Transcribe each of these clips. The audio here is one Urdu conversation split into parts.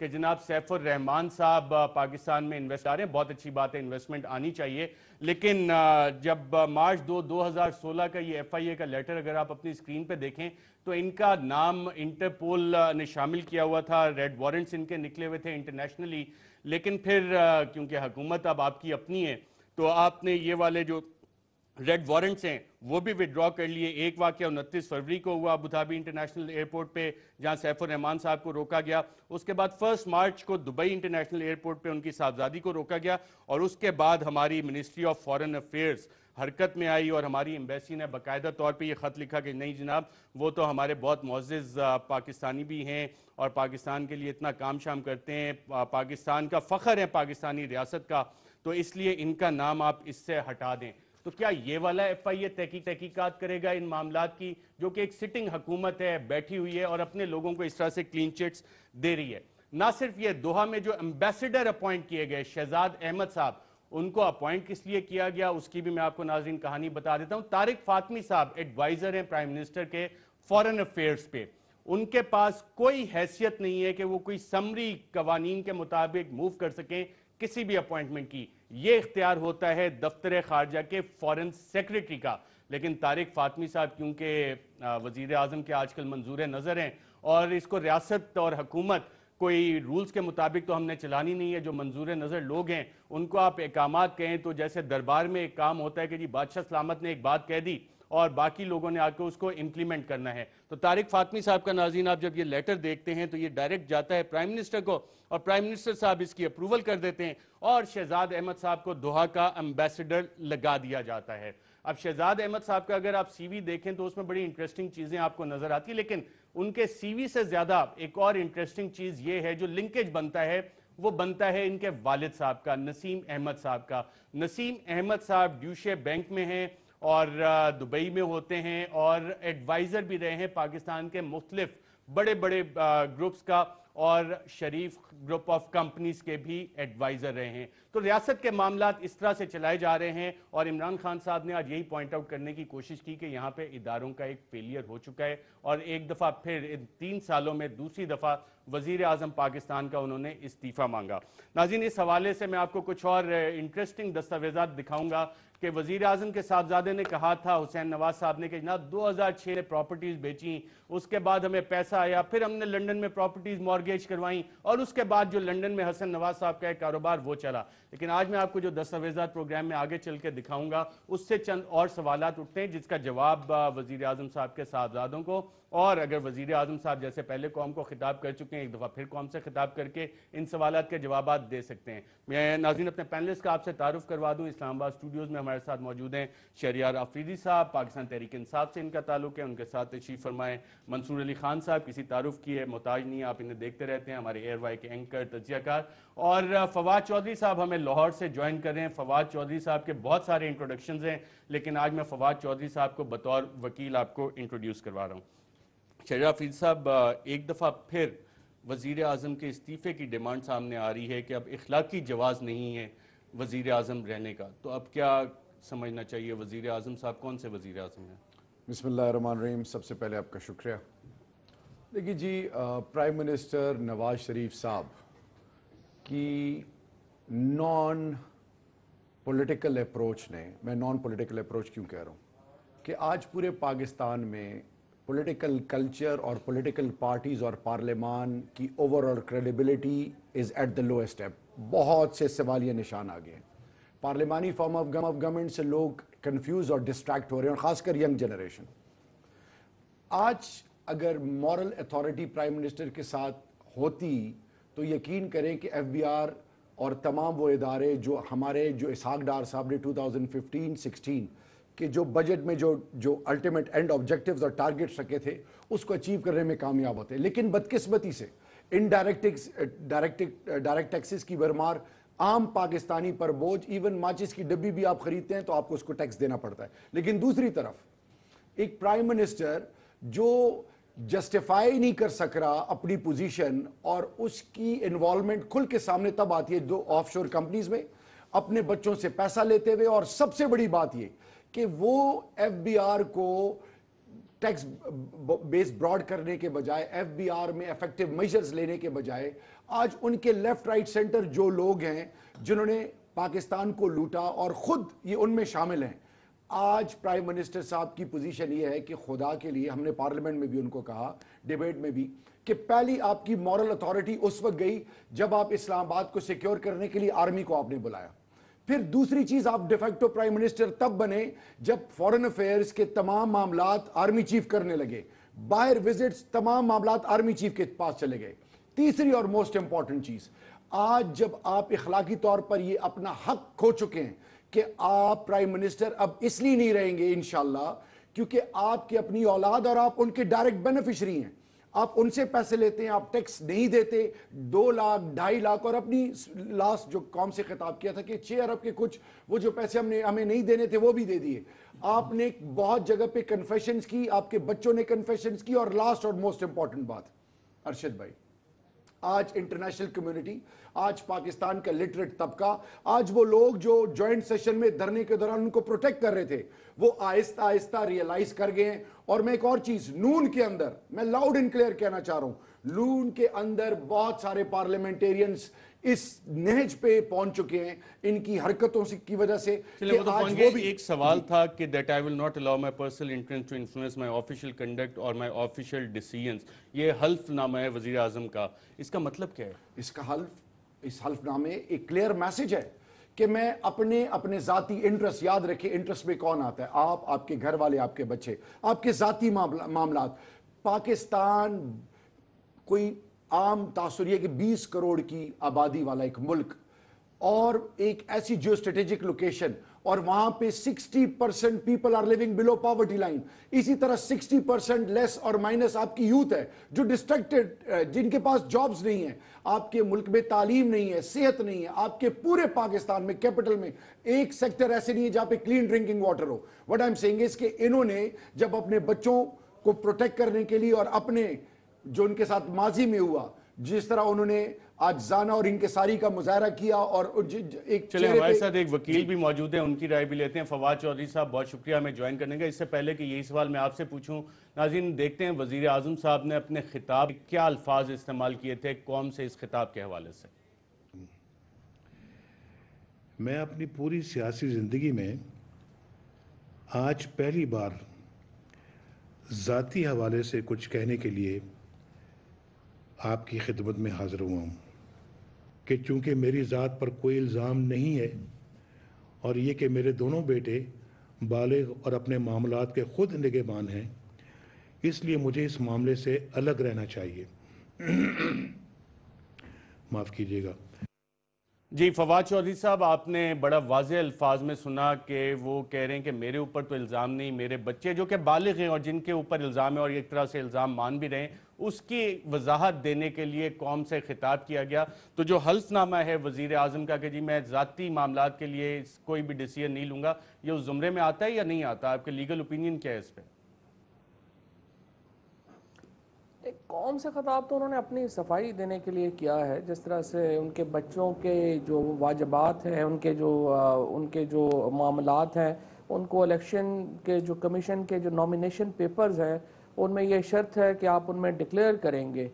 کہ جناب سیف الرحمان صاحب پاکستان میں انویسٹ آ رہے ہیں. بہت اچھی بات ہے, انویسٹمنٹ آنی چاہیے, لیکن جب مارچ 2016 کا یہ FIA کا لیٹر اگر آپ اپنی اسکرین پہ دیکھیں تو ان کا نام انٹرپول نے شامل کیا ہوا تھا, ریڈ وارنٹس ان کے نکلے ہوئے تھے انٹرنیشنلی, لیکن پھر کیونکہ حکومت اب آپ کی اپنی ہے تو آپ نے یہ والے جو ریڈ وارنٹس ہیں وہ بھی وڈرا کر لیے. ایک واقعہ 29 فروری کو ہوا ابو دھابی انٹرنیشنل ایئرپورٹ پہ جہاں سیف الرحمان صاحب کو روکا گیا. اس کے بعد 1 مارچ کو دبئی انٹرنیشنل ایئرپورٹ پہ ان کی صاحبزادی کو روکا گیا, اور اس کے بعد ہماری منسٹری آف فارن افیئرز حرکت میں آئی اور ہماری ایمبیسی نے باقاعدہ طور پہ یہ خط لکھا کہ نہیں جناب, وہ تو ہمارے بہت معزز پاکستانی بھی ہیں اور پاکستان کے لیے اتنا کام شام کرتے ہیں, پاکستان کا فخر ہے پاکستانی ریاست کا, تو اس لیے ان کا نام آپ اس سے ہٹا دیں. تو کیا یہ والا FIA تحقیقات کرے گا ان معاملات کی, جو کہ ایک سٹنگ حکومت ہے, بیٹھی ہوئی ہے اور اپنے لوگوں کو اس طرح سے کلین چٹس دے رہی ہے. نہ صرف یہ, دوحہ میں جو ایمبیسڈر اپوائنٹ کیے گئے شہزاد احمد صاحب, ان کو اپوائنٹ کس لیے کیا گیا اس کی بھی میں آپ کو ناظرین کہانی بتا دیتا ہوں. طارق فاطمی صاحب ایڈوائزر ہیں پرائم منسٹر کے فارن افیئرز پہ, ان کے پاس کوئی حیثیت نہیں ہے کہ وہ کوئی سمری قوانین کے مطابق موو کر سکیں کسی بھی اپوائنٹمنٹ کی. یہ اختیار ہوتا ہے دفتر خارجہ کے فارن سیکریٹری کا. لیکن طارق فاطمی صاحب کیونکہ وزیر اعظم کے آج کل منظور نظر ہیں اور اس کو ریاست اور حکومت کوئی رولز کے مطابق تو ہم نے چلانی نہیں ہے, جو منظور نظر لوگ ہیں ان کو آپ احکامات کہیں تو جیسے دربار میں ایک کام ہوتا ہے کہ جی بادشاہ سلامت نے ایک بات کہہ دی اور باقی لوگوں نے آ کے اس کو امپلیمنٹ کرنا ہے. تو طارق فاطمی صاحب کا ناظرین آپ جب یہ لیٹر دیکھتے ہیں تو یہ ڈائریکٹ جاتا ہے پرائم منسٹر کو, اور پرائم منسٹر صاحب اس کی اپروول کر دیتے ہیں اور شہزاد احمد صاحب کو دوحہ کا ایمبیسڈر لگا دیا جاتا ہے. اب شہزاد احمد صاحب کا اگر آپ سی وی دیکھیں تو اس میں بڑی انٹرسٹنگ چیزیں آپ کو نظر آتی ہیں, لیکن ان کے سی وی سے زیادہ ایک اور انٹرسٹنگ چیز یہ ہے جو لنکیج بنتا ہے, وہ بنتا ہے ان کے والد صاحب کا, نسیم احمد صاحب کا. نسیم احمد صاحب ڈیوشے بینک میں ہیں اور دبئی میں ہوتے ہیں اور ایڈوائزر بھی رہے ہیں پاکستان کے مختلف بڑے بڑے گروپس کا, اور شریف گروپ آف کمپنیز کے بھی ایڈوائزر رہے ہیں. تو ریاست کے معاملات اس طرح سے چلائے جا رہے ہیں, اور عمران خان صاحب نے آج یہی پوائنٹ آؤٹ کرنے کی کوشش کی کہ یہاں پہ اداروں کا ایک فیلئر ہو چکا ہے, اور ایک دفعہ پھر ان 3 سالوں میں دوسری دفعہ وزیر اعظم پاکستان کا انہوں نے استعفیٰ مانگا. ناظرین اس حوالے سے میں آپ کو کچھ اور انٹرسٹنگ دستاویزات دکھاؤں گا کہ وزیر اعظم کے صاحبزادے نے کہا تھا حسین نواز صاحب نے کہ جناب 2006 میں پراپرٹیز بیچیں, اس کے بعد ہمیں پیسہ آیا, پھر ہم نے لنڈن میں پراپرٹیز مارگیج کروائیں, اور اس کے بعد جو لنڈن میں حسن نواز صاحب کا ایک کاروبار وہ چلا. لیکن آج میں آپ کو جو دستاویزات پروگرام میں آگے چل کے دکھاؤں گا اس سے چند اور سوالات اٹھتے ہیں جس کا جواب وزیر اعظم صاحب کے صاحبزادوں کو, اور اگر وزیر اعظم صاحب جیسے پہلے قوم کو خطاب کر چکے ہیں ایک دفعہ پھر قوم سے خطاب کر کے ان سوالات کے جوابات دے سکتے ہیں. میں ناظرین اپنے پینلسٹ کا آپ سے تعارف کروا دوں. اسلام آباد اسٹوڈیوز میں ہمارے ساتھ موجود ہیں شہریار آفریدی صاحب, پاکستان تحریک انصاف سے ان کا تعلق ہے, ان کے ساتھ تشریف فرمائیں منصور علی خان صاحب, کسی تعارف کی ہے محتاج نہیں, آپ انہیں دیکھتے رہتے ہیں, ہمارے ایئر وائی کے اینکر تجزیہ کار, اور فواد چودھری صاحب ہمیں لاہور سے جوائن کر رہے ہیں. فواد چودھری صاحب کے بہت سارے انٹروڈکشنز ہیں, لیکن آج میں فواد چودھری صاحب کو بطور وکیل آپ کو انٹروڈیوس کروا رہا ہوں. شہریار آفریدی صاحب, ایک دفعہ پھر وزیر اعظم کے استعفے کی ڈیمانڈ سامنے آ رہی ہے کہ اب اخلاقی جواز نہیں ہے وزیر اعظم رہنے کا, تو اب کیا سمجھنا چاہیے وزیر اعظم صاحب کون سے وزیر اعظم ہیں؟ بسم اللہ الرحمن الرحیم. سب سے پہلے آپ کا شکریہ. دیکھیے جی, پرائم منسٹر نواز شریف صاحب کی نان پولیٹیکل اپروچ نے, میں نان پولیٹیکل اپروچ کیوں کہہ رہا ہوں, کہ آج پورے پاکستان میں پولیٹیکل کلچر اور پولیٹیکل پارٹیز اور پارلیمان کی overall credibility is at the lowest ebb. بہت سے سوالیہ نشان آ گئے ہیں. پارلیمانی فارم آف گورنمنٹ سے لوگ کنفیوز اور ڈسٹریکٹ ہو رہے ہیں, اور خاص کر ینگ جنریشن. آج اگر مورل اتھارٹی پرائم منسٹر کے ساتھ ہوتی تو یقین کریں کہ ایف بی آر اور تمام وہ ادارے جو ہمارے جو اسحاق ڈار صاحب نے 2015-16 کہ جو بجٹ میں جو الٹیمیٹ اینڈ آبجیکٹیوز اور ٹارگیٹس رکھے تھے اس کو اچیو کرنے میں کامیاب ہوتے ہیں. لیکن بدقسمتی سے ڈائریکٹ ٹیکسز کی بھرمار عام پاکستانی پر بوجھ, ایون ماچس کی ڈبی بھی آپ خریدتے ہیں تو آپ کو اس کو ٹیکس دینا پڑتا ہے. لیکن دوسری طرف ایک پرائم منسٹر جو جسٹیفائی نہیں کر سک رہا اپنی پوزیشن, اور اس کی انوالومنٹ کھل کے سامنے تب آتی ہے دو آف شور کمپنیز میں اپنے بچوں سے پیسہ لیتے ہوئے, اور سب سے بڑی بات یہ کہ وہ ایف بی آر کو ٹیکس بیس براڈ کرنے کے بجائے, ایف بی آر میں ایفیکٹو میجرز لینے کے بجائے, آج ان کے لیفٹ رائٹ سینٹر جو لوگ ہیں جنہوں نے پاکستان کو لوٹا اور خود یہ ان میں شامل ہیں, آج پرائم منسٹر صاحب کی پوزیشن یہ ہے کہ خدا کے لیے, ہم نے پارلیمنٹ میں بھی ان کو کہا, ڈیبیٹ میں بھی, کہ پہلی آپ کی مورل اتھارٹی اس وقت گئی جب آپ اسلام آباد کو سیکیور کرنے کے لیے آرمی کو آپ نے بلایا. پھر دوسری چیز, آپ ڈیفیکٹو پرائم منسٹر تب بنے جب فورن افیئرز کے تمام معاملات آرمی چیف کرنے لگے, باہر وزٹس تمام معاملات آرمی چیف کے پاس چلے گئے. تیسری اور موسٹ امپورٹنٹ چیز, آج جب آپ اخلاقی طور پر یہ اپنا حق کھو چکے ہیں کہ آپ پرائم منسٹر اب اس لیے نہیں رہیں گے انشاءاللہ کیونکہ آپ کی اپنی اولاد اور آپ ان کے ڈائریکٹ بینیفیشری ہیں, آپ ان سے پیسے لیتے ہیں, آپ ٹیکس نہیں دیتے, 2 لاکھ 2.5 لاکھ, اور اپنی لاسٹ جو قوم سے خطاب کیا تھا کہ 6 ارب کے کچھ وہ جو پیسے ہمیں نہیں دینے تھے وہ بھی دے دیے. آپ نے بہت جگہ پہ کنفیشنز کی, آپ کے بچوں نے کنفیشنز کی, اور لاسٹ اور موسٹ امپورٹنٹ بات, ارشد بھائی, آج انٹرنیشنل کمیونٹی, آج پاکستان کا لٹریٹ طبقہ, آج وہ لوگ جو جوائنٹ سیشن میں دھرنے کے دوران ان کو پروٹیکٹ کر رہے تھے, وہ آہستہ آہستہ ریئلائز کر گئے ہیں. اور میں ایک اور چیز, نون کے اندر, میں لاؤڈ اینڈ کلیئر کہنا چاہ رہا ہوں, نون کے اندر بہت سارے پارلیمنٹیرینز اس نہج پہ پہنچ چکے ہیں ان کی حرکتوں کی وجہ سے. چلیں وہ تو پہنچ گئے. ایک سوال تھا کہ that I will not allow my personal interest to influence my official conduct or my official decisions. یہ حلف نامہ ہے وزیر اعظم کا, اس کا مطلب کیا ہے؟ اس کا اس حلف نامے ایک کلیئر میسج ہے کہ میں اپنے ذاتی انٹرسٹ, یاد رکھیں انٹرسٹ میں کون آتا ہے, آپ کے گھر والے, آپ کے بچے, آپ کے ذاتی معاملات. پاکستان کوئی عام تاثر یہ کہ 20 کروڑ کی آبادی والا ایک ملک اور ایک ایسی جیو اسٹریٹجک لوکیشن, اور وہاں پہ 60% people are living below poverty line. اسی طرح 60% لیس اور مائنس آپ کی یوتھ ہے جو ڈسٹریکٹڈ, جن کے پاس جابز نہیں ہیں. آپ کے ملک میں تعلیم نہیں ہے, صحت نہیں ہے. آپ کے پورے پاکستان میں کیپٹل میں ایک سیکٹر ایسے نہیں ہے جہاں پہ کلین ڈرنکنگ واٹر ہو. What I am seeing is کہ انہوں نے جب اپنے بچوں کو پروٹیکٹ کرنے کے لیے اور اپنے جو ان کے ساتھ ماضی میں ہوا, جس طرح انہوں نے آج زانا اور انکساری کا مظاہرہ کیا, اور ایک چلیں ہمارے ساتھ ایک وکیل بھی موجود ہیں, ان کی رائے بھی لیتے ہیں. فواد چودھری صاحب, بہت شکریہ ہمیں جوائن کرنے کا. اس سے پہلے کہ یہی سوال میں آپ سے پوچھوں, ناظرین دیکھتے ہیں وزیر اعظم صاحب نے اپنے خطاب کیا الفاظ استعمال کیے تھے قوم سے اس خطاب کے حوالے سے. میں اپنی پوری سیاسی زندگی میں آج پہلی بار ذاتی حوالے سے کچھ کہنے کے لیے آپ کی خدمت میں حاضر ہوا ہوں کہ چونکہ میری ذات پر کوئی الزام نہیں ہے اور یہ کہ میرے دونوں بیٹے بالغ اور اپنے معاملات کے خود نگہبان ہیں, اس لیے مجھے اس معاملے سے الگ رہنا چاہیے. معاف کیجیے گا. جی فواد چودھری صاحب, آپ نے بڑا واضح الفاظ میں سنا کہ وہ کہہ رہے ہیں کہ میرے اوپر تو الزام نہیں, میرے بچے جو کہ بالغ ہیں اور جن کے اوپر الزام ہے اور ایک طرح سے الزام مان بھی رہے ہیں, اس کی وضاحت دینے کے لیے قوم سے خطاب کیا گیا. تو جو حلف نامہ ہے وزیر اعظم کا کہ جی میں ذاتی معاملات کے لیے کوئی بھی ڈیسیژن نہیں لوں گا, یہ اس زمرے میں آتا ہے یا نہیں آتا؟ آپ کے لیگل اوپینین کیا ہے اس پہ؟ قوم سے خطاب تو انہوں نے اپنی صفائی دینے کے لیے کیا ہے, جس طرح سے ان کے بچوں کے جو واجبات ہیں, ان کے جو معاملات ہیں, ان کو الیکشن کے جو کمیشن کے جو نامینیشن پیپرز ہیں ان میں یہ شرط ہے کہ آپ ان میں ڈکلیئر کریں گے.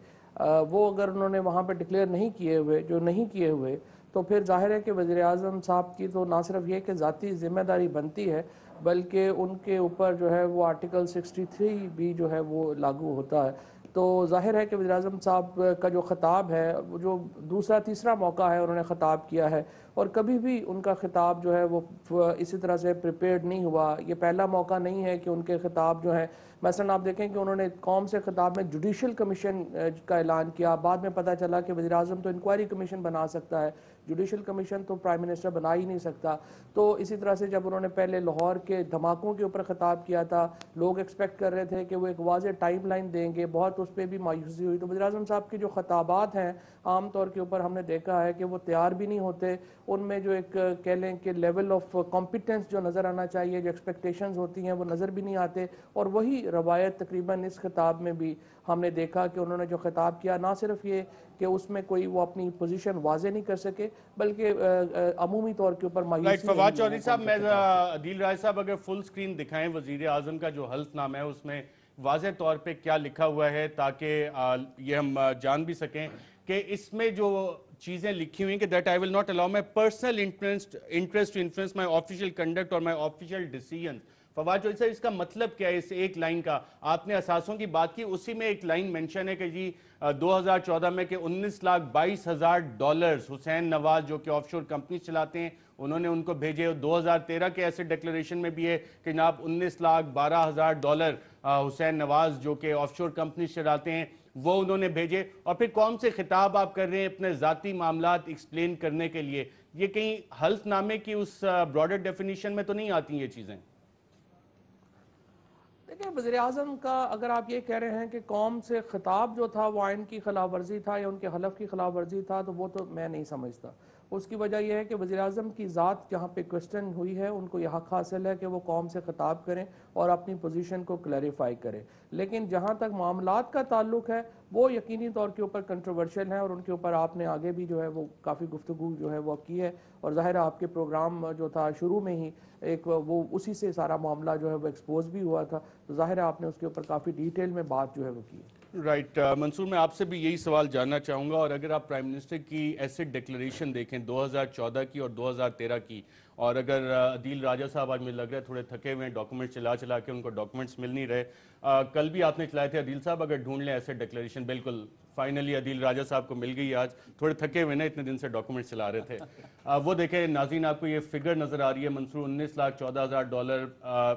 وہ اگر انہوں نے وہاں پہ ڈکلیئر نہیں کیے ہوئے تو پھر ظاہر ہے کہ وزیر اعظم صاحب کی تو نہ صرف یہ کہ ذاتی ذمہ داری بنتی ہے بلکہ ان کے اوپر جو ہے وہ آرٹیکل 63 بھی جو ہے وہ لاگو ہوتا ہے. تو ظاہر ہے کہ وزیر اعظم صاحب کا جو خطاب ہے وہ جو دوسرا تیسرا موقع ہے انہوں نے خطاب کیا ہے, اور کبھی بھی ان کا خطاب جو ہے وہ اسی طرح سے پریپیئرڈ نہیں ہوا. یہ پہلا موقع نہیں ہے کہ ان کے خطاب جو ہیں, مثلا آپ دیکھیں کہ انہوں نے قوم سے خطاب میں جوڈیشل کمیشن کا اعلان کیا, بعد میں پتہ چلا کہ وزیر اعظم تو انکوائری کمیشن بنا سکتا ہے, جوڈیشل کمیشن تو پرائم منسٹر بنا ہی نہیں سکتا. تو اسی طرح سے جب انہوں نے پہلے لاہور کے دھماکوں کے اوپر خطاب کیا تھا, لوگ ایکسپیکٹ کر رہے تھے کہ وہ ایک واضح ٹائم لائن دیں گے, بہت اس پہ بھی مایوسی ہوئی. تو وزیر اعظم صاحب کے جو خطابات ہیں عام طور کے اوپر ہم نے دیکھا ہے کہ وہ تیار بھی نہیں ہوتے, ان میں جو ایک کہہ لیں کہ لیول آف کمپیٹنس جو نظر آنا چاہیے, جو ایکسپیکٹیشنز ہوتی ہیں وہ نظر بھی نہیں آتے. اور وہی روایت تقریباً اس خطاب میں بھی ہم نے دیکھا کہ انہوں نے جو خطاب کیا, نہ صرف یہ کہ اس میں کوئی وہ اپنی پوزیشن واضح نہیں کر سکے بلکہ عمومی طور کے اوپر مایوسی. فواد چودھری صاحب, میں عدیل رائے صاحب اگر فل سکرین دکھائیں وزیر اعظم کا جو حلف نامہ ہے اس میں واضح طور پہ کیا لکھا ہوا ہے تاکہ یہ ہم جان بھی سکیں کہ اس میں جو چیزیں لکھی ہوئی ہیں کہ that I will not allow my personal interest to influence my official conduct اور my official decisions. Fawad Chaudhry صاحب اس کا مطلب کیا ہے اس ایک لائن کا؟ آپ نے اثاثوں کی بات کی, اسی میں ایک لائن مینشن ہے کہ جی 2014 میں کہ $19,22,000 حسین نواز جو کہ آف شور کمپنی چلاتے ہیں انہوں نے ان کو بھیجے. 2013 کے ایسے ڈیکلریشن میں بھی ہے کہ جناب $19,12,000 حسین نواز جو کہ آف شور کمپنی چلاتے ہیں وہ انہوں نے بھیجے. اور پھر کون سے خطاب آپ کر رہے ہیں اپنے ذاتی معاملات ایکسپلین کرنے کے لیے؟ یہ کہیں حلف نامے کی اس براڈر ڈیفینیشن میں تو نہیں آتی یہ چیزیں؟ دیکھیں وزیر اعظم کا اگر آپ یہ کہہ رہے ہیں کہ قوم سے خطاب جو تھا وہ آئین کی خلاف ورزی تھا یا ان کے حلف کی خلاف ورزی تھا تو وہ تو میں نہیں سمجھتا. اس کی وجہ یہ ہے کہ وزیر اعظم کی ذات جہاں پہ کوسچن ہوئی ہے ان کو یہ حق حاصل ہے کہ وہ قوم سے خطاب کریں اور اپنی پوزیشن کو کلیریفائی کریں. لیکن جہاں تک معاملات کا تعلق ہے وہ یقینی طور کے اوپر کنٹروورشل ہیں اور ان کے اوپر آپ نے آگے بھی جو ہے وہ کافی گفتگو جو ہے وہ کی ہے اور ظاہر ہے آپ کے پروگرام جو تھا شروع میں ہی ایک وہ اسی سے سارا معاملہ جو ہے وہ ایکسپوز بھی ہوا تھا تو ظاہر ہے آپ نے اس کے اوپر کافی ڈیٹیل میں بات جو ہے وہ کی. رائٹ منصور, میں آپ سے بھی یہی سوال جاننا چاہوں گا. اور اگر آپ پرائم منسٹر کی ایسے ڈیکلریشن دیکھیں 2014 کی اور 2013 کی, اور اگر عدیل راجہ صاحب آج مجھے لگ رہا ہے تھوڑے تھکے ہوئے ہیں ڈاکومنٹ چلا کے ان کو ڈاکومنٹس مل نہیں رہے, کل بھی آپ نے چلائے تھے عدیل صاحب اگر ڈھونڈ لیں ایسے ڈیکلریشن, بالکل فائنلی عدیل راجہ صاحب کو مل گئی آج, تھوڑے تھکے ہوئے نا اتنے دن سے ڈاکومنٹ چلا رہے تھے. وہ دیکھیں ناظرین آپ کو یہ فگر نظر آ رہی ہے منصور, $19,14,000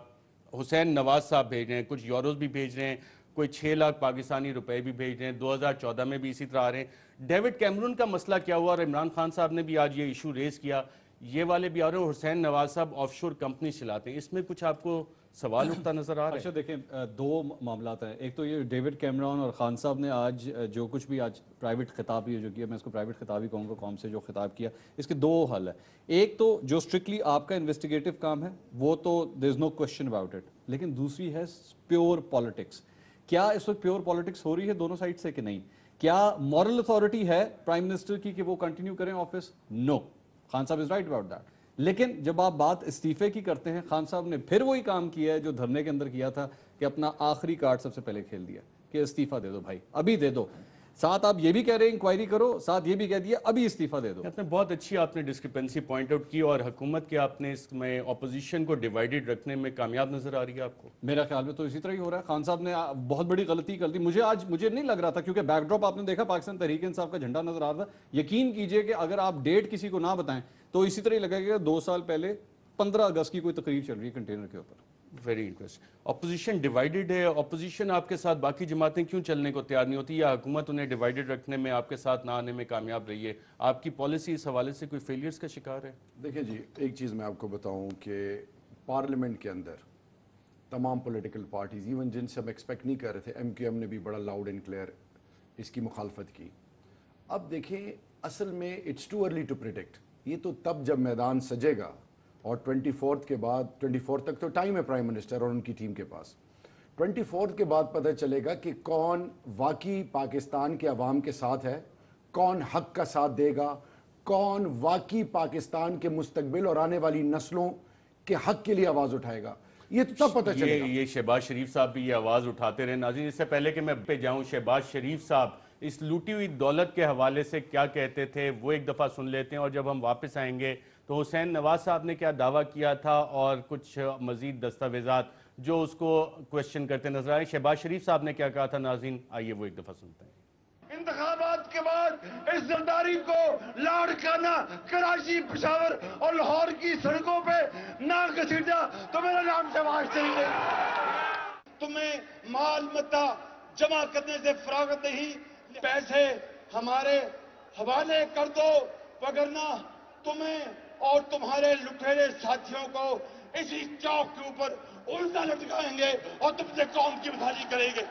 حسین نواز صاحب بھیج رہے ہیں, کچھ یوروز بھی بھیج رہے ہیں, کوئی 6 لاکھ پاکستانی روپے بھی بھیج رہے ہیں. 2014 میں بھی اسی طرح آ رہے ہیں. ڈیوڈ کیمرون کا مسئلہ کیا ہوا, اور عمران خان صاحب نے بھی آج یہ ایشو ریز کیا, یہ والے بھی آ رہے ہیں, حسین نواز صاحب آف شور کمپنی چلاتے ہیں, اس میں کچھ آپ کو سوال اٹھتا نظر آ رہا ہے؟ اچھا دیکھیں دو معاملات ہیں. ایک تو یہ ڈیوڈ کیمرون اور خان صاحب نے آج جو کچھ بھی آج پرائیویٹ خطاب جو کیا, میں اس کو پرائیویٹ خطاب ہی کہوں گا, قوم سے جو خطاب کیا, اس کے دو حل ہے. ایک تو جو اسٹرکٹلی آپ کا انویسٹیگیٹو کام ہے وہ تو دیر از نو کوشچن اباؤٹ اٹ, لیکن دوسری ہے پیور پالیٹکس. کیا اس وقت پیور پالیٹکس ہو رہی ہے دونوں سائڈ سے کہ نہیں؟ کیا مورل اتھارٹی ہے پرائم منسٹر کی کہ وہ کنٹینیو کریں آفس؟ نو, خان صاحب از رائٹ اباؤٹ دیٹ. لیکن جب آپ بات استعفے کی کرتے ہیں, خان صاحب نے پھر وہی کام کیا ہے جو دھرنے کے اندر کیا تھا کہ اپنا آخری کارڈ سب سے پہلے کھیل دیا کہ استعفیٰ دے دو بھائی, ابھی دے دو. ساتھ آپ یہ بھی کہہ رہے ہیں انکوائری کرو, ساتھ یہ بھی کہہ دیا ابھی استعفیٰ دے دو. بہت اچھی آپ نے ڈسکرپنسی پوائنٹ آؤٹ کی, اور حکومت کے آپ نے اس میں اپوزیشن کو ڈیوائیڈڈ رکھنے میں کامیاب نظر آ رہی ہے آپ کو؟ میرا خیال میں تو اسی طرح ہی ہو رہا ہے. خان صاحب نے بہت بڑی غلطی کر دی. مجھے نہیں لگ رہا تھا, کیونکہ بیک ڈراپ آپ نے دیکھا پاکستان تحریک انصاف کا جھنڈا نظر آ رہا تھا. یقین کیجئے کہ اگر آپ ڈیٹ کسی کو نہ بتائیں تو اسی طرح ہی لگے گا کہ 2 سال پہلے 15 اگست کی کوئی تقریب چل رہی ہے کنٹینر کے اوپر. Very interesting. اپوزیشن ڈیوائیڈڈ ہے, اپوزیشن آپ کے ساتھ باقی جماعتیں کیوں چلنے کو تیار نہیں ہوتی, یا حکومت انہیں ڈیوائیڈڈ رکھنے میں آپ کے ساتھ نہ آنے میں کامیاب رہی ہے؟ آپ کی پالیسی اس حوالے سے کوئی فیلیئرز کا شکار ہے؟ دیکھیں جی, ایک چیز میں آپ کو بتاؤں کہ پارلیمنٹ کے اندر تمام پولیٹیکل پارٹیز, ایون جن سے ہم ایکسپیکٹ نہیں کر رہے تھے, MQM نے بھی بڑا لاؤڈ اینڈ کلیئر اس کی مخالفت کی. اب دیکھیں اصل میں it's too early to predict, یہ تو تب جب میدان سجے گا, اور 24 کے بعد 24 تک تو ٹائم ہے پرائم منسٹر اور ان کی ٹیم کے پاس. 24 کے بعد پتہ چلے گا کہ کون واقعی پاکستان کے عوام کے ساتھ ہے, کون حق کا ساتھ دے گا, کون واقعی پاکستان کے مستقبل اور آنے والی نسلوں کے حق کے لیے آواز اٹھائے گا. یہ تو تب پتہ چلے گا. یہ شہباز شریف صاحب بھی یہ آواز اٹھاتے رہے. ناظرین اس سے پہلے کہ میں پہ جاؤں, شہباز شریف صاحب اس لوٹی ہوئی دولت کے حوالے سے کیا کہتے تھے وہ ایک دفعہ سن لیتے ہیں, اور جب ہم واپس آئیں گے تو حسین نواز صاحب نے کیا دعویٰ کیا تھا اور کچھ مزید دستاویزات جو اس کو کویسچن کرتے نظر آئے. شہباز شریف صاحب نے کیا کہا تھا ناظرین, آئیے وہ ایک دفعہ سنتے ہیں. انتخابات کے بعد اس زرداری کو لاڑکانہ کراچی, پشاور اور لاہور کی سڑکوں پہ نہ گھسیٹا تو میرا نام شہباز شریف ہے. تمہیں مال متا جمع کرنے سے فراغت نہیں, پیسے ہمارے حوالے کر دو, وگرنہ تمہیں اور تمہارے لٹیرے ساتھیوں کو اسی چوک کے اوپر الٹا لٹکائیں گے اور تم سے قوم کی بھلائی کریں گے.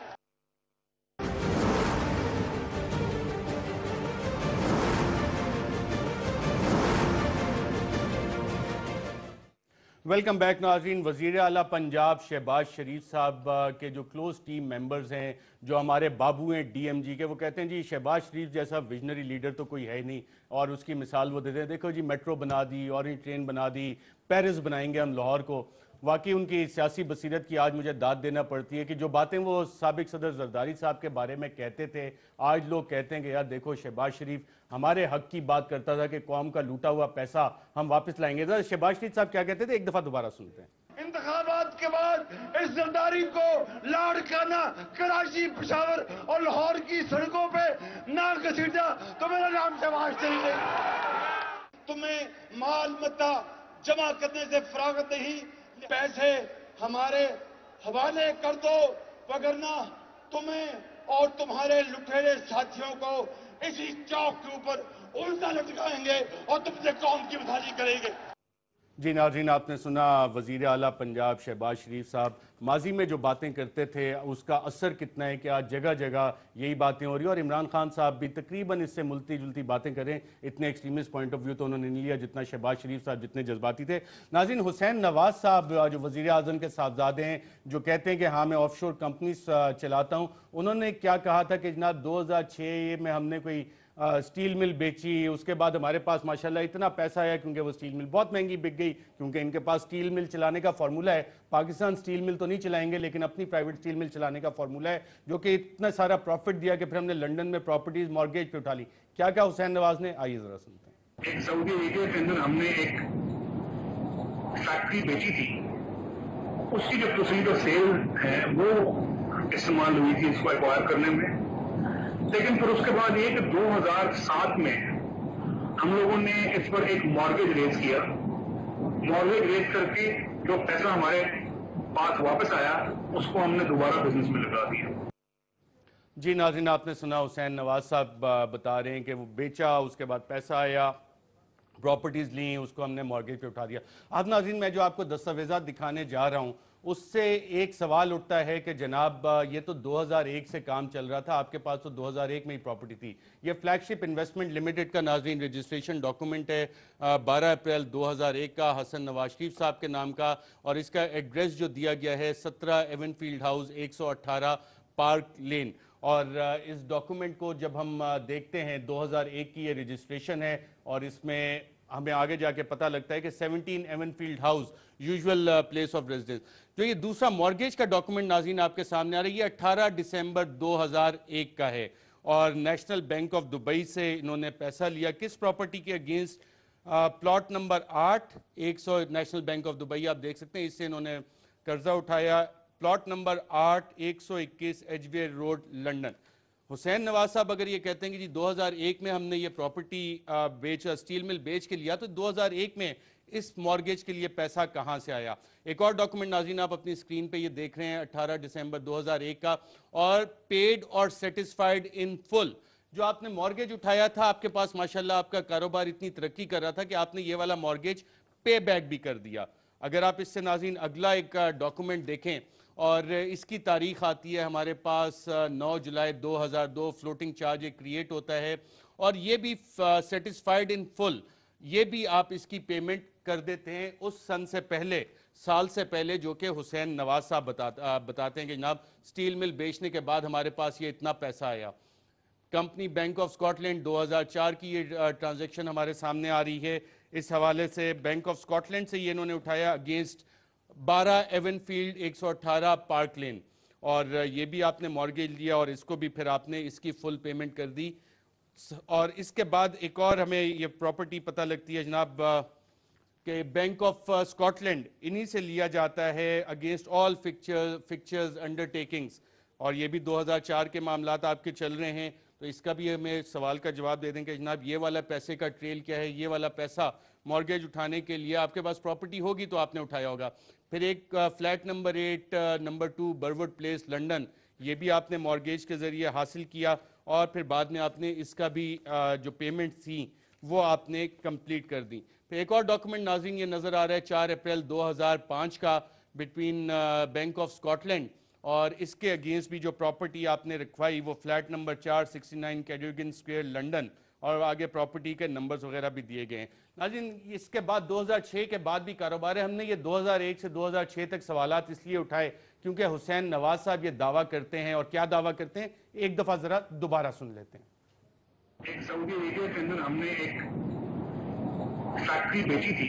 ویلکم بیک ناظرین. وزیر اعلیٰ پنجاب شہباز شریف صاحب کے جو کلوز ٹیم ممبرز ہیں, جو ہمارے بابو ہیں DMG کے, وہ کہتے ہیں جی شہباز شریف جیسا ویژنری لیڈر تو کوئی ہے ہی نہیں, اور اس کی مثال وہ دیتے ہیں. دیکھو جی میٹرو بنا دی, اورنج ٹرین بنا دی, پیرس بنائیں گے ہم لاہور کو. واقعی ان کی سیاسی بصیرت کی آج مجھے داد دینا پڑتی ہے کہ جو باتیں وہ سابق صدر زرداری صاحب کے بارے میں کہتے تھے، آج لوگ کہتے ہیں کہ یار دیکھو شہباز شریف ہمارے حق کی بات کرتا تھا کہ قوم کا لوٹا ہوا پیسہ ہم واپس لائیں گے۔ شہباز شریف صاحب کیا کہتے تھے، ایک دفعہ دوبارہ سنتے ہیں۔ انتخابات کے بعد اس زرداری کو لاڑکانہ کراچی، پشاور اور لاہور کی سڑکوں پہ نہ گھسیٹا تو میرا نام شہباز شریف نہیں۔ تمہیں مال متا جمع کرنے سے فراغت نہیں، پیسے ہمارے حوالے کر دو، وگرنہ تمہیں اور تمہارے لٹیرے ساتھیوں کو اسی چوک کے اوپر الٹا لٹکائیں گے اور تم سے قوم کی بدحالی کریں گے۔ جی ناظرین، آپ نے سنا وزیر اعلیٰ پنجاب شہباز شریف صاحب ماضی میں جو باتیں کرتے تھے اس کا اثر کتنا ہے کہ آج جگہ جگہ یہی باتیں ہو رہی ہیں، اور عمران خان صاحب بھی تقریباً اس سے ملتی جلتی باتیں کریں۔ اتنے ایکسٹریمسٹ پوائنٹ آف ویو تو انہوں نے نہیں لیا جتنا شہباز شریف صاحب جتنے جذباتی تھے۔ ناظرین، حسین نواز صاحب جو وزیر اعظم کے صاحبزادے ہیں، جو کہتے ہیں کہ ہاں میں آف شور کمپنیز چلاتا ہوں، انہوں نے کیا کہا تھا کہ جناب 2006 میں ہم نے کوئی سٹیل مل بیچی، اس کے بعد ہمارے پاس ماشاءاللہ اتنا پیسہ آیا کیونکہ وہ سٹیل مل بہت مہنگی بک گئی، کیونکہ ان کے پاس سٹیل مل چلانے کا فارمولہ ہے۔ پاکستان سٹیل مل تو نہیں چلائیں گے لیکن اپنی پرائیویٹ سٹیل مل چلانے کا فارمولہ ہے، جو کہ اتنا سارا پروفٹ دیا کہ پھر ہم نے لنڈن میں پراپرٹیز مارگیج پہ اٹھا لی۔ کیا کہا حسین نواز نے، آئیے ذرا سنتے ہیں۔ ایک سعودی ایریا کے اندر ہم نے ایک فیکٹری بیچی تھی، اس کی جو پروسیڈ آف سیل ہے وہ استعمال ہوئی تھی اس کو ایکوائر کرنے میں، لیکن پھر اس کے بعد یہ کہ 2007 میں ہم لوگوں نے اس پر ایک مارگیج ریز کیا، مارگیج ریز کر کے جو پیسہ ہمارے پاس واپس آیا اس کو ہم نے دوبارہ بزنس میں لگا دیا۔ جی ناظرین، آپ نے سنا حسین نواز صاحب بتا رہے ہیں کہ وہ بیچا، اس کے بعد پیسہ آیا، پراپرٹیز لیں، اس کو ہم نے مارگیج پہ اٹھا دیا۔ اب ناظرین، میں جو آپ کو دستاویزات دکھانے جا رہا ہوں اس سے ایک سوال اٹھتا ہے کہ جناب یہ تو 2001 سے کام چل رہا تھا، آپ کے پاس تو 2001 میں ہی پراپرٹی تھی۔ یہ فلیگ شپ انویسٹمنٹ لمیٹڈ کا ناظرین رجسٹریشن ڈاکومنٹ ہے 12 اپریل 2001 کا، حسن نواز شریف صاحب کے نام کا، اور اس کا ایڈریس جو دیا گیا ہے 17 ایون فیلڈ ہاؤس 118 پارک لین۔ اور اس ڈاکومنٹ کو جب ہم دیکھتے ہیں 2001 کی یہ رجسٹریشن ہے، اور اس میں ہمیں آگے جا کے پتہ لگتا ہے کہ 17 even field house usual place of residence. جو یہ دوسرا مارگیج کا ڈاکومنٹ ناظرین آپ کے سامنے آ رہا ہے، یہ 18 دسمبر 2001 کا ہے، اور نیشنل بینک آف دبئی سے انہوں نے پیسہ لیا کس پراپرٹی کے against? Plot number 8 100 national bank of Dubai, آپ دیکھ سکتے ہیں اس سے انہوں نے قرضہ اٹھایا، پلاٹ نمبر 8 121 ایج وے روڈ لنڈن۔ حسین نواز صاحب اگر یہ کہتے ہیں کہ جی 2001 میں ہم نے یہ پراپرٹی سٹیل مل بیچ کے لیا، تو 2001 میں اس مارگیج کے لیے پیسہ کہاں سے آیا؟ ایک اور ڈاکومنٹ ناظرین آپ اپنی سکرین پہ یہ دیکھ رہے ہیں 18 دسمبر 2001 کا، اور پیڈ اور سیٹسفائیڈ ان فل۔ جو آپ نے مارگیج اٹھایا تھا، آپ کے پاس ماشاءاللہ آپ کا کاروبار اتنی ترقی کر رہا تھا کہ آپ نے یہ والا مارگیج پے بیک بھی کر دیا۔ اگر آپ اس سے ناظرین اگلا ایک ڈاکومنٹ دیکھیں، اور اس کی تاریخ آتی ہے ہمارے پاس 9 جولائی 2002، فلوٹنگ چارج ایک کریٹ ہوتا ہے، اور یہ بھی سیٹسفائیڈ ان فل، یہ بھی آپ اس کی پیمنٹ کر دیتے ہیں اس سن سے پہلے، سال سے پہلے، جو کہ حسین نواز صاحب بتاتے ہیں کہ جناب سٹیل مل بیچنے کے بعد ہمارے پاس یہ اتنا پیسہ آیا۔ Company bank of Scotland 2004 کی یہ ٹرانزیکشن ہمارے سامنے آ رہی ہے، اس حوالے سے بینک آف سکاٹ لینڈ سے یہ انہوں نے اٹھایا اگینسٹ 12 ایون فیلڈ 118 پارک لین، اور یہ بھی آپ نے مارگیج لیا، اور اس کو بھی پھر آپ نے اس کی فل پیمنٹ کر دی۔ اور اس کے بعد ایک اور ہمیں یہ پراپرٹی پتہ لگتی ہے جناب کہ بینک آف سکاٹ لینڈ انہی سے لیا جاتا ہے اگینسٹ آل فکچرز انڈرٹیکنگز، اور یہ بھی 2004 کے معاملات آپ کے چل رہے ہیں۔ تو اس کا بھی ہمیں سوال کا جواب دے دیں کہ جناب یہ والا پیسے کا ٹریل کیا ہے، یہ والا پیسہ مارگیج اٹھانے کے لیے آپ کے پاس پراپرٹی ہوگی تو آپ نے اٹھایا ہوگا۔ پھر ایک flat number 8 number 2 Broad Place London, یہ بھی آپ نے مارگیج کے ذریعے حاصل کیا، اور پھر بعد میں آپ نے اس کا بھی جو پیمنٹ تھی وہ آپ نے کمپلیٹ کر دی۔ پھر ایک اور ڈاکومنٹ ناظرین یہ نظر آ رہا ہے 4 اپریل 2005 کا، between bank of Scotland, اور اس کے اگینسٹ بھی جو پراپرٹی آپ نے رکھوائی وہ فلیٹ نمبر 469 کیڈیوگن سکوئر لنڈن، اور آگے پراپرٹی کے نمبرز وغیرہ بھی دیے گئے ہیں۔ ناظرین اس کے بعد 2006 کے بعد بھی کاروبار ہے، ہم نے یہ 2001 سے 2006 تک سوالات اس لیے اٹھائے کیونکہ حسین نواز صاحب یہ دعویٰ کرتے ہیں، اور کیا دعویٰ کرتے ہیں ایک دفعہ ذرا دوبارہ سن لیتے ہیں۔ ایک سعودی ایریا کے اندر ہم نے ایک فیکٹری بیچی تھی،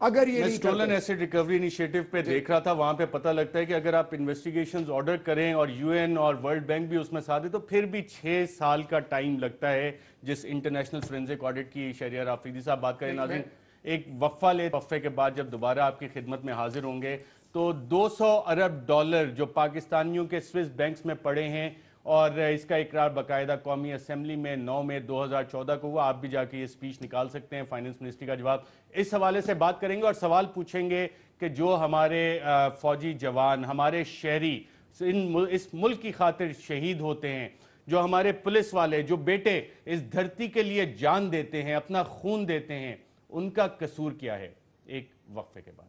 اگر یہ میں نہیں اسٹولن کرتے ایسیڈ ریکوری انیشیٹو پہ دیکھ رہا تھا، وہاں پہ پتہ لگتا ہے کہ اگر آپ انویسٹیگیشنز آرڈر کریں اور یو این اور ورلڈ بینک بھی اس میں ساتھ ہے تو پھر بھی 6 سال کا ٹائم لگتا ہے، جس انٹرنیشنل فورینزک آڈٹ کی شہریار آفریدی صاحب بات کریں۔ ناظرین ایک وقفے کے بعد جب دوبارہ آپ کی خدمت میں حاضر ہوں گے تو 200 ارب ڈالر جو پاکستانیوں کے سوئس بینکس میں پڑے ہیں، اور اس کا اقرار باقاعدہ قومی اسمبلی میں 9 مئی 2014 کو ہوا۔ آپ بھی جا کے یہ سپیچ نکال سکتے ہیں، فائنانس منسٹری کا جواب اس حوالے سے بات کریں گے اور سوال پوچھیں گے کہ جو ہمارے فوجی جوان، ہمارے شہری اس ملک کی خاطر شہید ہوتے ہیں، جو ہمارے پولیس والے، جو بیٹے اس دھرتی کے لیے جان دیتے ہیں، اپنا خون دیتے ہیں، ان کا قصور کیا ہے؟ ایک وقفے کے بعد۔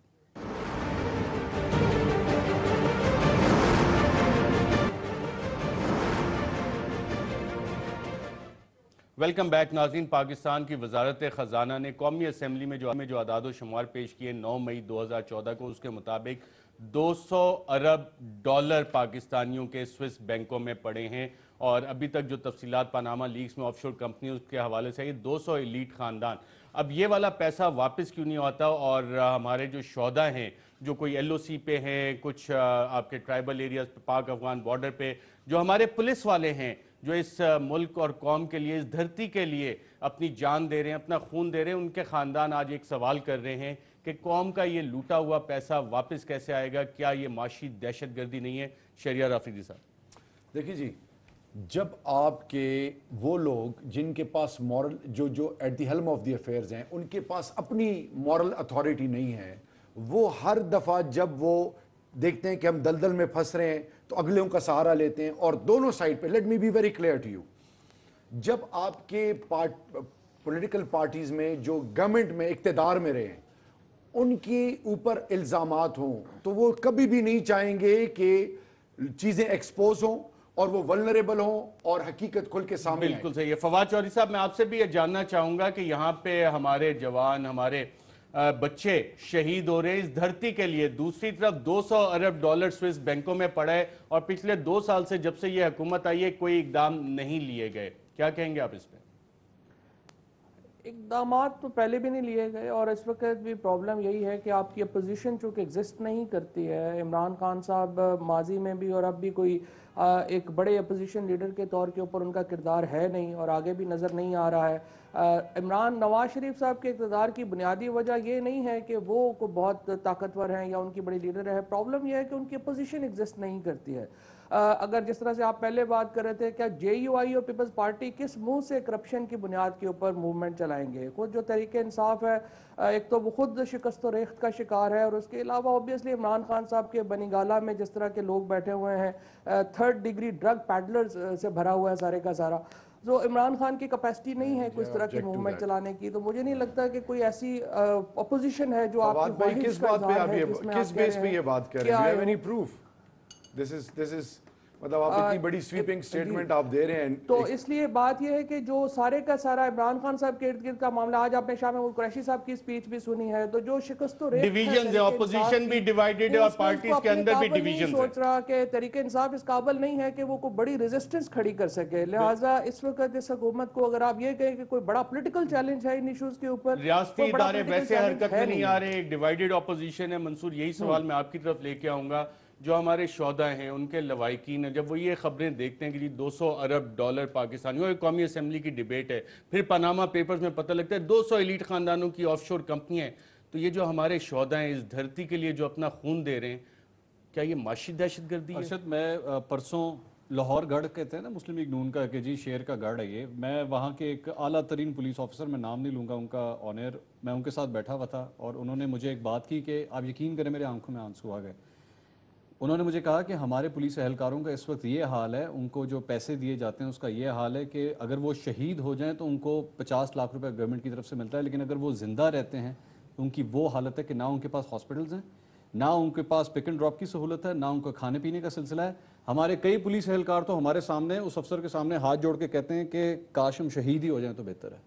ویلکم بیک ناظرین۔ پاکستان کی وزارت خزانہ نے قومی اسمبلی میں جو اعداد و شمار پیش کیے 9 مئی 2014 کو، اس کے مطابق 200 ارب ڈالر پاکستانیوں کے سوئس بینکوں میں پڑے ہیں، اور ابھی تک جو تفصیلات پاناما لیکس میں آف شور کمپنیوں کے حوالے سے، یہ 200 ایلیٹ خاندان۔ اب یہ والا پیسہ واپس کیوں نہیں ہوتا؟ اور ہمارے جو شہداء ہیں، جو کوئی ایل او سی پہ ہیں، کچھ آپ کے ٹرائبل ایریاز پہ، پاک افغان بارڈر پہ، جو ہمارے پولیس والے ہیں، جو اس ملک اور قوم کے لیے، اس دھرتی کے لیے اپنی جان دے رہے ہیں، اپنا خون دے رہے ہیں، ان کے خاندان آج ایک سوال کر رہے ہیں کہ قوم کا یہ لوٹا ہوا پیسہ واپس کیسے آئے گا؟ کیا یہ معاشی دہشت گردی نہیں ہے؟ شہریار آفریدی صاحب۔ دیکھیے جی، جب آپ کے وہ لوگ جن کے پاس مورل جو at the helm of the affairs ہیں، ان کے پاس اپنی مورل اتھارٹی نہیں ہے، وہ ہر دفعہ جب وہ دیکھتے ہیں کہ ہم دلدل میں پھنس رہے ہیں تو اگلوں کا سہارا لیتے ہیں، اور دونوں سائڈ پہ let me be very clear to you, جب آپ کے پولیٹیکل پارٹیز میں جو گورنمنٹ میں اقتدار میں رہے ہیں ان کے اوپر الزامات ہوں تو وہ کبھی بھی نہیں چاہیں گے کہ چیزیں ایکسپوز ہوں اور وہ ولنریبل ہوں اور حقیقت کھل کے سامنے آئے۔ بالکل صحیح ہے۔ فواد چودھری صاحب، میں آپ سے بھی یہ جاننا چاہوں گا کہ یہاں پہ ہمارے جوان، ہمارے بچے شہید ہو رہے ہیں اس دھرتی کے لیے، دوسری طرف 200 ارب ڈالر سوئس بینکوں میں پڑا ہے، اور پچھلے 2 سال سے جب سے یہ حکومت آئی ہے کوئی اقدام نہیں لیے گئے، کیا کہیں گے آپ اس پہ؟ اقدامات تو پہلے بھی نہیں لیے گئے، اور اس وقت بھی پرابلم یہی ہے کہ آپ کی اپوزیشن چونکہ ایگزسٹ نہیں کرتی ہے۔ عمران خان صاحب ماضی میں بھی اور اب بھی کوئی ایک بڑے اپوزیشن لیڈر کے طور کے اوپر ان کا کردار ہے نہیں، اور آگے بھی نظر نہیں آ رہا ہے۔ نواز شریف صاحب کے اقتدار کی بنیادی وجہ یہ نہیں ہے کہ وہ کو بہت طاقتور ہیں یا ان کی بڑی لیڈر ہے، پرابلم یہ ہے کہ ان کی اپوزیشن ایگزسٹ نہیں کرتی ہے۔ اگر جس طرح سے آپ پہلے بات کر رہے تھے، کیا جے یو آئی اور پیپلز پارٹی کس منہ سے کرپشن کی بنیاد کے اوپر موومنٹ چلائیں گے؟ خود جو تحریک انصاف ہے، ایک تو وہ خود شکست و ریخت کا شکار ہے، اور اس کے علاوہ اوبیسلی عمران خان صاحب کے بنی گالہ میں جس طرح کے لوگ بیٹھے ہوئے ہیں، 3rd ڈگری ڈرگ پیڈلرز سے بھرا ہوا ہے سارے کا سارا، جو عمران خان کی کیپیسٹی نہیں ہے کوئی اس طرح کی موومنٹ چلانے کی، تو مجھے نہیں لگتا کہ کوئی ایسی اپوزیشن ہے جو آپ کی خواہش کا اظہار ہے جس میں کس بیس پہ یہ بات کر رہے ہیں؟ Any proof? دس از مطلب آپ اتنی بڑی سویپنگ سٹیٹمنٹ آپ دے رہے ہیں۔ تو اس لیے بات یہ ہے کہ جو سارے کا سارا عمران خان صاحب کے ارد گرد کا معاملہ، آج آپ نے شاہ محمود قریشی صاحب کی سپیچ بھی سنی ہے، تو جو شکست و ریخت ڈیویژنز ہیں، اپوزیشن بھی ڈیوائیڈڈ ہے اور پارٹیز کے اندر بھی ڈیویژنز ہیں۔ سوچ رہا کہ تحریک انصاف اس قابل نہیں ہے کہ وہ کوئی بڑی ریزسٹنس کھڑی کر سکے، لہٰذا اس وقت اس حکومت کو اگر آپ یہ کہیں کہ کوئی بڑا پولیٹیکل چیلنج ہے ان ایشوز کے اوپر، ریاستی ادارے ویسے حرکت میں نہیں آ رہے، ایک ڈیوائیڈڈ اپوزیشن ہے۔ منصور، یہی سوال میں آپ کی طرف لے کے آؤں گا، جو ہمارے شہداء ہیں، ان کے لواحقین ہیں، جب وہ یہ خبریں دیکھتے ہیں کہ 200 ارب ڈالر پاکستانیوں، ایک قومی اسمبلی کی ڈیبیٹ ہے، پھر پاناما پیپرز میں پتہ لگتا ہے 200 ایلیٹ خاندانوں کی آف شور کمپنی ہیں، تو یہ جو ہمارے شہداء ہیں اس دھرتی کے لیے جو اپنا خون دے رہے ہیں، کیا یہ معاشی دہشت گردی ہے؟ ارشد، میں پرسوں لاہور گڑھ کہتے ہیں نا مسلم لیگ نون کا، کہ جی شیر کا گڑھ ہے یہ، میں وہاں کے ایک اعلیٰ ترین پولیس آفیسر، میں نام نہیں لوں گا ان کا آن ایئر، میں ان کے ساتھ بیٹھا ہوا تھا، اور انہوں نے مجھے ایک بات کی کہ آپ یقین کریں میرے آنکھوں میں آنسو آ گئے۔ انہوں نے مجھے کہا کہ ہمارے پولیس اہلکاروں کا اس وقت یہ حال ہے، ان کو جو پیسے دیے جاتے ہیں اس کا یہ حال ہے کہ اگر وہ شہید ہو جائیں تو ان کو 50 لاکھ روپے گورنمنٹ کی طرف سے ملتا ہے، لیکن اگر وہ زندہ رہتے ہیں تو ان کی وہ حالت ہے کہ نہ ان کے پاس ہاسپٹلز ہیں، نہ ان کے پاس پک اینڈ ڈراپ کی سہولت ہے، نہ ان کا کھانے پینے کا سلسلہ ہے۔ ہمارے کئی پولیس اہلکار تو ہمارے سامنے اس افسر کے سامنے ہاتھ جوڑ کے کہتے ہیں کہ کاش ہم شہید ہی ہو جائیں تو بہتر ہے،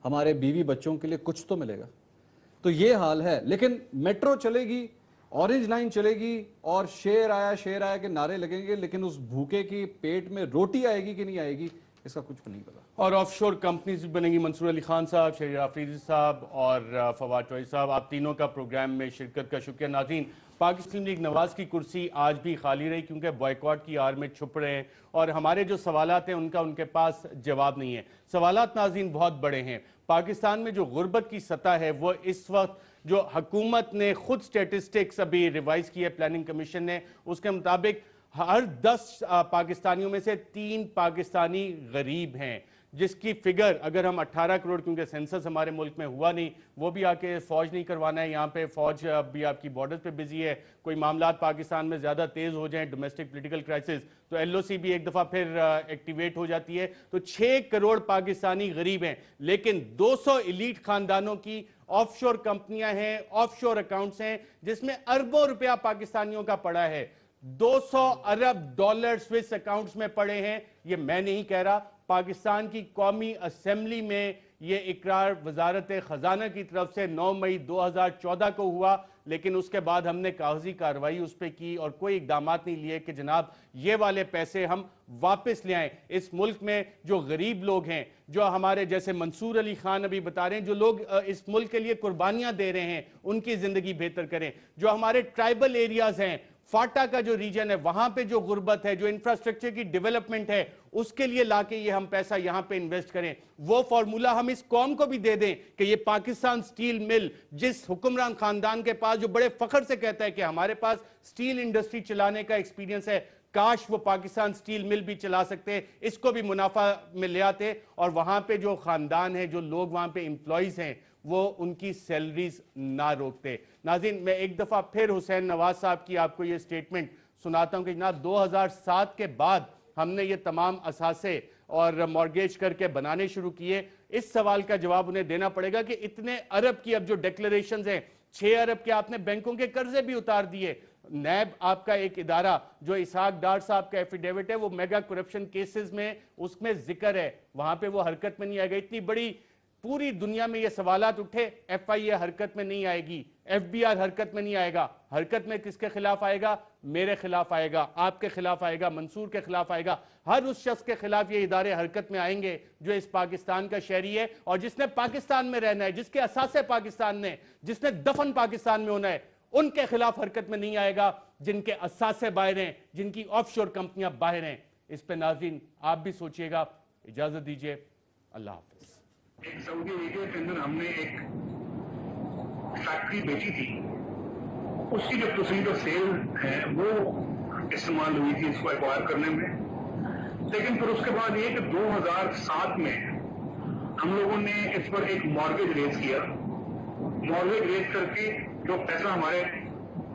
ہمارے بیوی بچوں کے لیے کچھ تو ملے گا۔ تو یہ حال ہے، لیکن میٹرو چلے گی، اورنج لائن چلے گی، اور شیر آیا کے نعرے لگیں گے، لیکن اس بھوکے کی پیٹ میں روٹی آئے گی کہ نہیں آئے گی، اس کا کچھ نہیں پتا. اور آف شور کمپنیز بھی بنیں گی. منصور علی خان صاحب, شہریار آفریدی صاحب اور فواد چوہدری صاحب, آپ تینوں کا پروگرام میں شرکت کا شکریہ. ناظرین, پاکستان لیگ نواز کی کرسی آج بھی خالی رہی کیونکہ بائیکاٹ کی آڑ میں چھپ رہے ہیں اور ہمارے جو سوالات ہیں ان کے پاس جواب نہیں ہے. سوالات ناظرین بہت بڑے ہیں. پاکستان میں جو غربت کی سطح ہے وہ اس وقت جو حکومت نے خود سٹیٹسٹکس ابھی ریوائز کی ہے پلاننگ کمیشن نے, اس کے مطابق ہر 10 پاکستانیوں میں سے 3 پاکستانی غریب ہیں, جس کی فگر اگر ہم 18 کروڑ, کیونکہ سینسس ہمارے ملک میں ہوا نہیں, وہ بھی آ کے فوج نہیں کروانا ہے یہاں پہ, فوج بھی آپ کی بارڈرز پہ بزی ہے, کوئی معاملات پاکستان میں زیادہ تیز ہو جائیں, ڈومیسٹک پولیٹیکل کرائسس, تو ایل او سی بھی ایک دفعہ پھر ایکٹیویٹ ہو جاتی ہے. تو 6 کروڑ پاکستانی غریب ہیں, لیکن 200 ایلیٹ خاندانوں کی آف شور کمپنیاں ہیں, آف شور اکاؤنٹس ہیں, جس میں اربوں روپیہ پاکستانیوں کا پڑا ہے. 200 ارب ڈالر سوئس اکاؤنٹس میں پڑے ہیں. یہ میں نہیں کہہ رہا, پاکستان کی قومی اسمبلی میں یہ اقرار وزارت خزانہ کی طرف سے 9 مئی 2014 کو ہوا, لیکن اس کے بعد ہم نے کاغذی کارروائی اس پہ کی اور کوئی اقدامات نہیں لیے کہ جناب یہ والے پیسے ہم واپس لے آئیں. اس ملک میں جو غریب لوگ ہیں, جو ہمارے جیسے منصور علی خان ابھی بتا رہے ہیں, جو لوگ اس ملک کے لیے قربانیاں دے رہے ہیں, ان کی زندگی بہتر کریں. جو ہمارے ٹرائبل ایریاز ہیں, فاٹا کا جو ریجن ہے, وہاں پہ جو غربت ہے, جو انفراسٹرکچر کی ڈیولپمنٹ ہے, اس کے لیے لا کے یہ ہم پیسہ یہاں پہ انویسٹ کریں. وہ فارمولا ہم اس قوم کو بھی دے دیں کہ یہ پاکستان سٹیل مل, جس حکمران خاندان کے پاس جو بڑے فخر سے کہتا ہے کہ ہمارے پاس سٹیل انڈسٹری چلانے کا ایکسپیرینس ہے, کاش وہ پاکستان سٹیل مل بھی چلا سکتے, اس کو بھی منافع میں لے آتے, اور وہاں پہ جو خاندان ہے, جو لوگ وہاں پہ امپلائیز ہیں, وہ ان کی سیلریز نہ روکتے. ناظرین, میں ایک دفعہ پھر حسین نواز صاحب کی آپ کو یہ سٹیٹمنٹ سناتا ہوں کہ جناب 2007 کے بعد ہم نے یہ تمام اثاثے اور مارگیج کر کے بنانے شروع کیے. اس سوال کا جواب انہیں دینا پڑے گا کہ اتنے ارب کی اب جو ڈیکلریشنز ہیں, 6 ارب کے آپ نے بینکوں کے قرضے بھی اتار دیے. نیب آپ کا ایک ادارہ, جو اسحاق ڈار صاحب کا ایفیڈیوٹ ہے, وہ میگا کرپشن کیسز میں اس میں ذکر ہے, وہاں پہ وہ حرکت میں نہیں آئے گا. اتنی بڑی پوری دنیا میں یہ سوالات اٹھے, ایف آئی اے حرکت میں نہیں آئے گی, ایف بی آر حرکت میں نہیں آئے گا. حرکت میں کس کے خلاف آئے گا؟ میرے خلاف آئے گا, آپ کے خلاف آئے گا, منصور کے خلاف آئے گا. ہر اس شخص کے خلاف یہ ادارے حرکت میں آئیں گے جو اس پاکستان کا شہری ہے اور جس نے پاکستان میں رہنا ہے, جس کے اثاثے پاکستان نے, جس نے دفن پاکستان میں ہونا ہے. ان کے خلاف حرکت میں نہیں آئے گا جن کے اثاثے باہر ہیں, جن کی آف شور کمپنیاں باہر ہیں. اس پہ ناظرین آپ بھی سوچئے گا. اجازت دیجئے, اللہ حافظ. سعودی عربیہ کے اندر ہم نے ایک فیکٹری بیچی تھی, اس کی جو پروسیجر سیل ہے وہ استعمال ہوئی تھی اس کو ایکوائر کرنے میں. لیکن پھر اس کے بعد یہ کہ 2007 میں ہم لوگوں نے اس پر ایک مارگیج ریز کیا. مارگیج ریز کر کے جو پیسہ ہمارے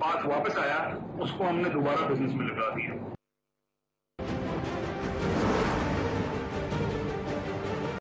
پاس واپس آیا اس کو ہم نے دوبارہ بزنس میں لگا دیا.